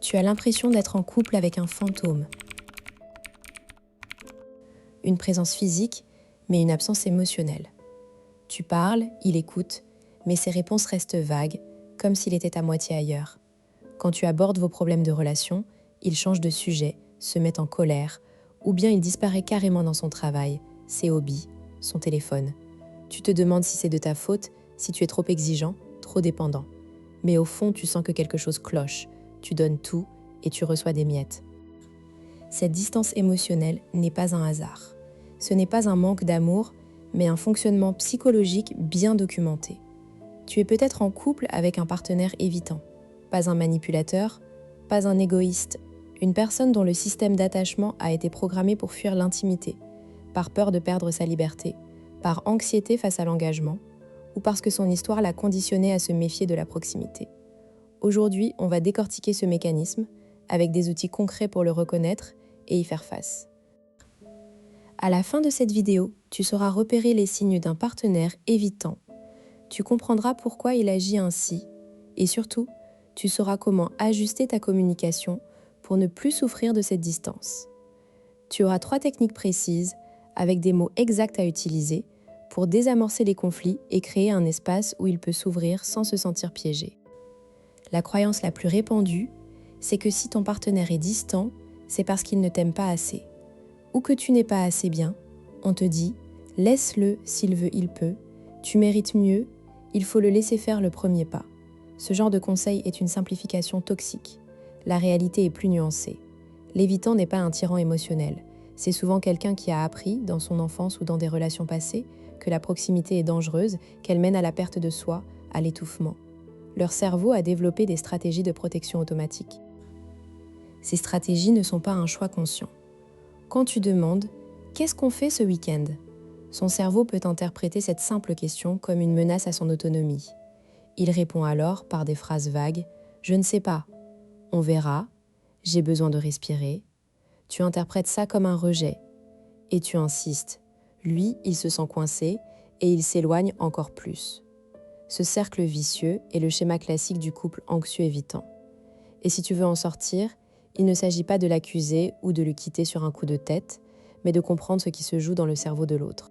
Tu as l'impression d'être en couple avec un fantôme. Une présence physique, mais une absence émotionnelle. Tu parles, il écoute, mais ses réponses restent vagues, comme s'il était à moitié ailleurs. Quand tu abordes vos problèmes de relation, il change de sujet, se met en colère, ou bien il disparaît carrément dans son travail, ses hobbies, son téléphone. Tu te demandes si c'est de ta faute, si tu es trop exigeant, trop dépendant. Mais au fond, tu sens que quelque chose cloche, tu donnes tout et tu reçois des miettes. Cette distance émotionnelle n'est pas un hasard. Ce n'est pas un manque d'amour, mais un fonctionnement psychologique bien documenté. Tu es peut-être en couple avec un partenaire évitant. Pas un manipulateur, pas un égoïste, une personne dont le système d'attachement a été programmé pour fuir l'intimité, par peur de perdre sa liberté, par anxiété face à l'engagement, ou parce que son histoire l'a conditionné à se méfier de la proximité. Aujourd'hui, on va décortiquer ce mécanisme avec des outils concrets pour le reconnaître et y faire face. À la fin de cette vidéo, tu sauras repérer les signes d'un partenaire évitant. Tu comprendras pourquoi il agit ainsi et surtout, tu sauras comment ajuster ta communication pour ne plus souffrir de cette distance. Tu auras 3 techniques précises avec des mots exacts à utiliser pour désamorcer les conflits et créer un espace où il peut s'ouvrir sans se sentir piégé. La croyance la plus répandue, c'est que si ton partenaire est distant, c'est parce qu'il ne t'aime pas assez. Ou que tu n'es pas assez bien, on te dit « laisse-le, s'il veut, il peut »,« tu mérites mieux, il faut le laisser faire le premier pas ». Ce genre de conseil est une simplification toxique. La réalité est plus nuancée. L'évitant n'est pas un tyran émotionnel. C'est souvent quelqu'un qui a appris, dans son enfance ou dans des relations passées, que la proximité est dangereuse, qu'elle mène à la perte de soi, à l'étouffement. Leur cerveau a développé des stratégies de protection automatique. Ces stratégies ne sont pas un choix conscient. Quand tu demandes « Qu'est-ce qu'on fait ce week-end ?», son cerveau peut interpréter cette simple question comme une menace à son autonomie. Il répond alors par des phrases vagues « Je ne sais pas »,« On verra »,« J'ai besoin de respirer ». Tu interprètes ça comme un rejet et tu insistes. Lui, il se sent coincé et il s'éloigne encore plus. Ce cercle vicieux est le schéma classique du couple anxieux évitant. Et si tu veux en sortir, il ne s'agit pas de l'accuser ou de le quitter sur un coup de tête, mais de comprendre ce qui se joue dans le cerveau de l'autre.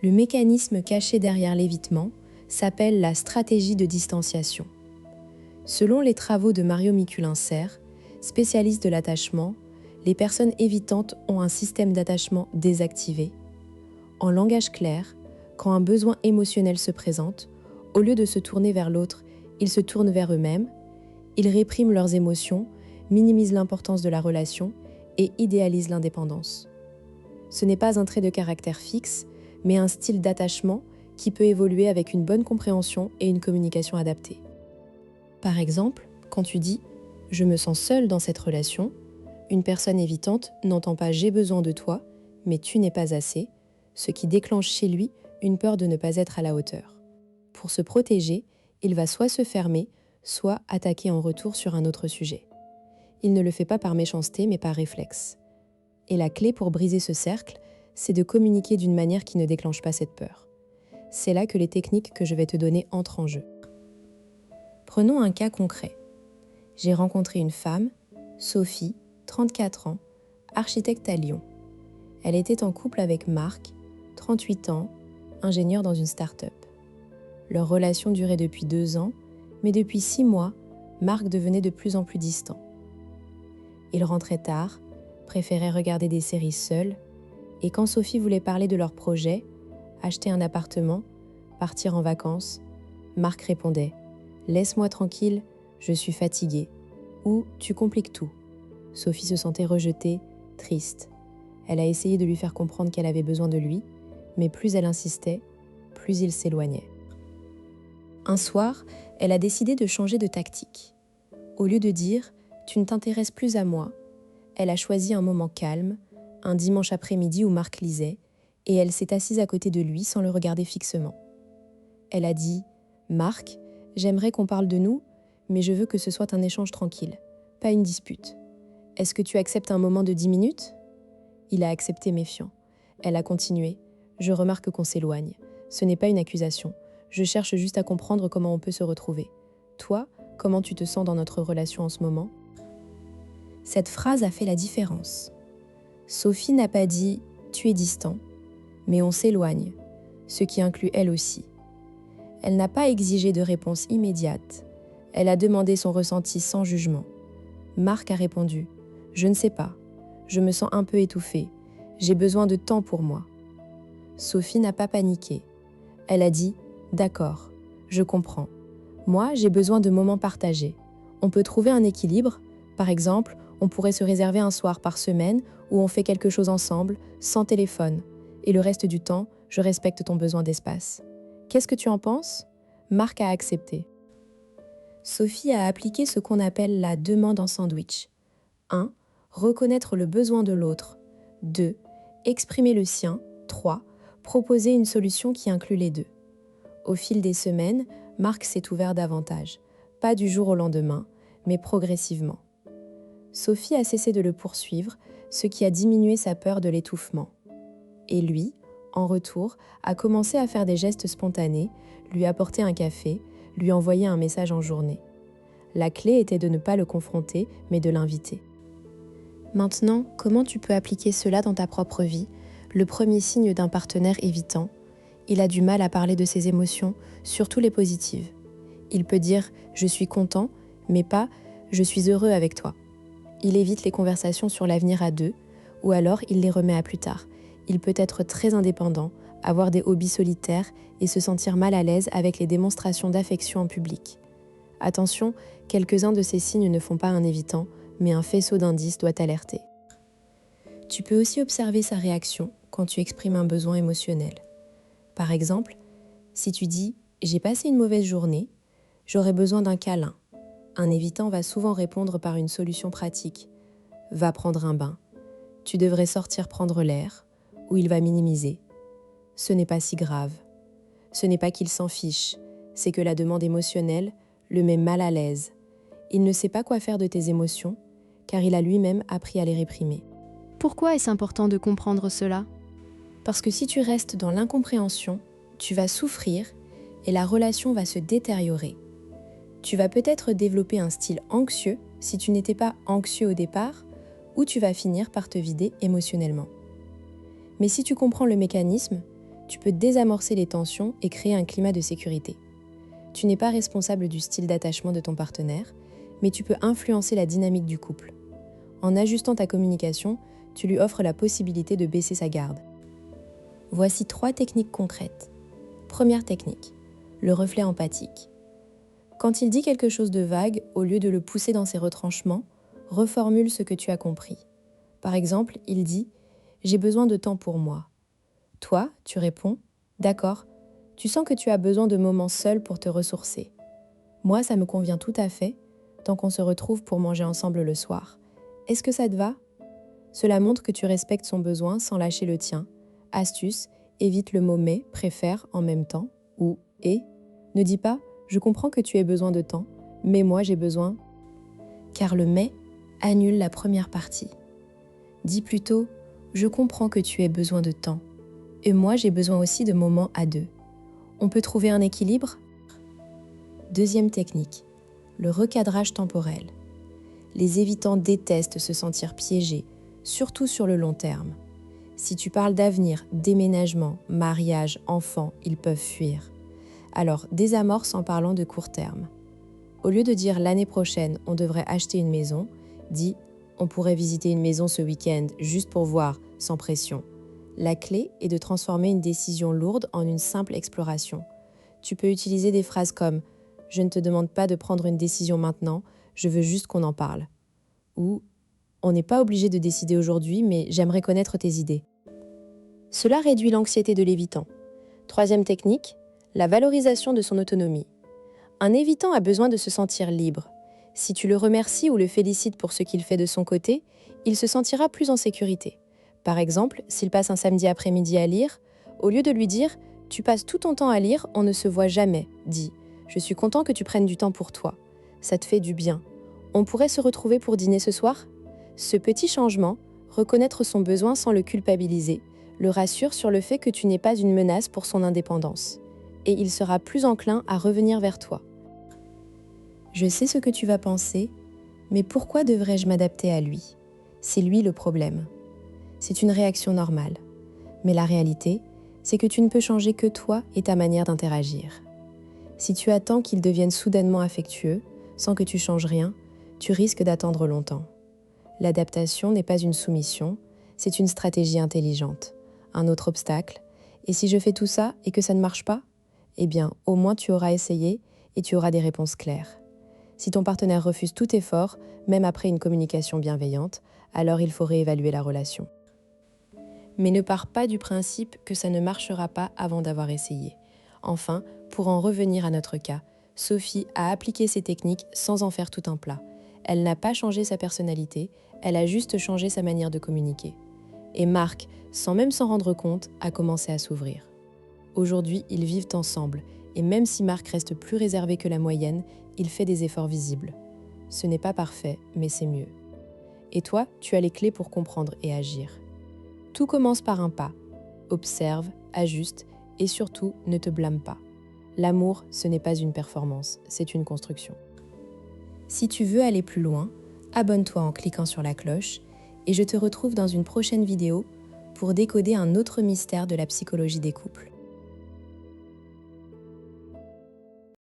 Le mécanisme caché derrière l'évitement s'appelle la stratégie de distanciation. Selon les travaux de Mario Mikulincer, spécialiste de l'attachement, les personnes évitantes ont un système d'attachement désactivé. En langage clair, quand un besoin émotionnel se présente, au lieu de se tourner vers l'autre, ils se tournent vers eux-mêmes, ils répriment leurs émotions, minimisent l'importance de la relation et idéalisent l'indépendance. Ce n'est pas un trait de caractère fixe, mais un style d'attachement qui peut évoluer avec une bonne compréhension et une communication adaptée. Par exemple, quand tu dis « je me sens seule dans cette relation », une personne évitante n'entend pas « j'ai besoin de toi », mais « tu n'es pas assez », ce qui déclenche chez lui une peur de ne pas être à la hauteur. Pour se protéger, il va soit se fermer, soit attaquer en retour sur un autre sujet. Il ne le fait pas par méchanceté, mais par réflexe. Et la clé pour briser ce cercle, c'est de communiquer d'une manière qui ne déclenche pas cette peur. C'est là que les techniques que je vais te donner entrent en jeu. Prenons un cas concret. J'ai rencontré une femme, Sophie, 34 ans, architecte à Lyon. Elle était en couple avec Marc, 38 ans, ingénieur dans une start-up. Leur relation durait depuis 2 ans, mais depuis 6 mois, Marc devenait de plus en plus distant. Il rentrait tard, préférait regarder des séries seul, et quand Sophie voulait parler de leur projet, acheter un appartement, partir en vacances, Marc répondait « Laisse-moi tranquille, je suis fatigué » ou « Tu compliques tout ». Sophie se sentait rejetée, triste. Elle a essayé de lui faire comprendre qu'elle avait besoin de lui, mais plus elle insistait, plus il s'éloignait. Un soir, elle a décidé de changer de tactique. Au lieu de dire « Tu ne t'intéresses plus à moi », elle a choisi un moment calme, un dimanche après-midi où Marc lisait, et elle s'est assise à côté de lui sans le regarder fixement. Elle a dit « Marc, j'aimerais qu'on parle de nous, mais je veux que ce soit un échange tranquille, pas une dispute. Est-ce que tu acceptes un moment de 10 minutes ?» Il a accepté méfiant. Elle a continué « Je remarque qu'on s'éloigne. Ce n'est pas une accusation. Je cherche juste à comprendre comment on peut se retrouver. Toi, comment tu te sens dans notre relation en ce moment ? » Cette phrase a fait la différence. Sophie n'a pas dit « tu es distant », mais on s'éloigne, ce qui inclut elle aussi. Elle n'a pas exigé de réponse immédiate. Elle a demandé son ressenti sans jugement. Marc a répondu « je ne sais pas, je me sens un peu étouffée, j'ai besoin de temps pour moi ». Sophie n'a pas paniqué. Elle a dit « d'accord, je comprends. Moi, j'ai besoin de moments partagés. On peut trouver un équilibre. Par exemple, on pourrait se réserver un soir par semaine où on fait quelque chose ensemble, sans téléphone. Et le reste du temps, je respecte ton besoin d'espace. Qu'est-ce que tu en penses ?» Marc a accepté. Sophie a appliqué ce qu'on appelle la demande en sandwich. 1. Reconnaître le besoin de l'autre. 2. Exprimer le sien. 3. Proposer une solution qui inclut les deux. Au fil des semaines, Marc s'est ouvert davantage. Pas du jour au lendemain, mais progressivement. Sophie a cessé de le poursuivre, ce qui a diminué sa peur de l'étouffement. Et lui, en retour, a commencé à faire des gestes spontanés, lui apporter un café, lui envoyer un message en journée. La clé était de ne pas le confronter, mais de l'inviter. Maintenant, comment tu peux appliquer cela dans ta propre vie ? Le premier signe d'un partenaire évitant, il a du mal à parler de ses émotions, surtout les positives. Il peut dire « je suis content », mais pas « je suis heureux avec toi ». Il évite les conversations sur l'avenir à deux, ou alors il les remet à plus tard. Il peut être très indépendant, avoir des hobbies solitaires et se sentir mal à l'aise avec les démonstrations d'affection en public. Attention, quelques-uns de ces signes ne font pas un évitant, mais un faisceau d'indices doit t'alerter. Tu peux aussi observer sa réaction quand tu exprimes un besoin émotionnel. Par exemple, si tu dis « j'ai passé une mauvaise journée, j'aurais besoin d'un câlin », un évitant va souvent répondre par une solution pratique. « Va prendre un bain »,« tu devrais sortir prendre l'air », ou il va minimiser. « Ce n'est pas si grave ». Ce n'est pas qu'il s'en fiche, c'est que la demande émotionnelle le met mal à l'aise. Il ne sait pas quoi faire de tes émotions, car il a lui-même appris à les réprimer. Pourquoi est-ce important de comprendre cela ? Parce que si tu restes dans l'incompréhension, tu vas souffrir et la relation va se détériorer. Tu vas peut-être développer un style anxieux si tu n'étais pas anxieux au départ, ou tu vas finir par te vider émotionnellement. Mais si tu comprends le mécanisme, tu peux désamorcer les tensions et créer un climat de sécurité. Tu n'es pas responsable du style d'attachement de ton partenaire, mais tu peux influencer la dynamique du couple. En ajustant ta communication, tu lui offres la possibilité de baisser sa garde. Voici 3 techniques concrètes. Première technique, le reflet empathique. Quand il dit quelque chose de vague, au lieu de le pousser dans ses retranchements, reformule ce que tu as compris. Par exemple, il dit « J'ai besoin de temps pour moi ». Toi, tu réponds « D'accord, tu sens que tu as besoin de moments seuls pour te ressourcer. Moi, ça me convient tout à fait, tant qu'on se retrouve pour manger ensemble le soir. Est-ce que ça te va ?» Cela montre que tu respectes son besoin sans lâcher le tien. Astuce, évite le mot « mais », préfère en même temps, ou « et ». Ne dis pas « je comprends que tu aies besoin de temps, mais moi j'ai besoin », car le « mais » annule la première partie. Dis plutôt « je comprends que tu aies besoin de temps, et moi j'ai besoin aussi de moments à deux. On peut trouver un équilibre ?» Deuxième technique, le recadrage temporel. Les évitants détestent se sentir piégés, surtout sur le long terme. Si tu parles d'avenir, déménagement, mariage, enfant, ils peuvent fuir. Alors, désamorce en parlant de court terme. Au lieu de dire l'année prochaine, on devrait acheter une maison, dis on pourrait visiter une maison ce week-end juste pour voir, sans pression. La clé est de transformer une décision lourde en une simple exploration. Tu peux utiliser des phrases comme « Je ne te demande pas de prendre une décision maintenant, je veux juste qu'on en parle » ou « On n'est pas obligé de décider aujourd'hui, mais j'aimerais connaître tes idées ». Cela réduit l'anxiété de l'évitant. Troisième technique, la valorisation de son autonomie. Un évitant a besoin de se sentir libre. Si tu le remercies ou le félicites pour ce qu'il fait de son côté, il se sentira plus en sécurité. Par exemple, s'il passe un samedi après-midi à lire, au lieu de lui dire « Tu passes tout ton temps à lire, on ne se voit jamais », dis « Je suis content que tu prennes du temps pour toi. Ça te fait du bien. On pourrait se retrouver pour dîner ce soir ?» Ce petit changement, reconnaître son besoin sans le culpabiliser, le rassure sur le fait que tu n'es pas une menace pour son indépendance. Et il sera plus enclin à revenir vers toi. Je sais ce que tu vas penser, Mais pourquoi devrais-je m'adapter à lui? C'est lui le problème. C'est une réaction normale. Mais la réalité, c'est que tu ne peux changer que toi et ta manière d'interagir. Si tu attends qu'il devienne soudainement affectueux, sans que tu changes rien, tu risques d'attendre longtemps. L'adaptation n'est pas une soumission, c'est une stratégie intelligente. Un autre obstacle. Et si je fais tout ça et que ça ne marche pas? Eh bien, au moins tu auras essayé et tu auras des réponses claires. Si ton partenaire refuse tout effort, même après une communication bienveillante, alors il faut réévaluer la relation. Mais ne pars pas du principe que ça ne marchera pas avant d'avoir essayé. Enfin, pour en revenir à notre cas, Sophie a appliqué ces techniques sans en faire tout un plat. Elle n'a pas changé sa personnalité, elle a juste changé sa manière de communiquer. Et Marc, sans même s'en rendre compte, a commencé à s'ouvrir. Aujourd'hui, ils vivent ensemble, et même si Marc reste plus réservé que la moyenne, il fait des efforts visibles. Ce n'est pas parfait, mais c'est mieux. Et toi, tu as les clés pour comprendre et agir. Tout commence par un pas. Observe, ajuste et surtout ne te blâme pas. L'amour, ce n'est pas une performance, c'est une construction. Si tu veux aller plus loin, abonne-toi en cliquant sur la cloche et je te retrouve dans une prochaine vidéo pour décoder un autre mystère de la psychologie des couples.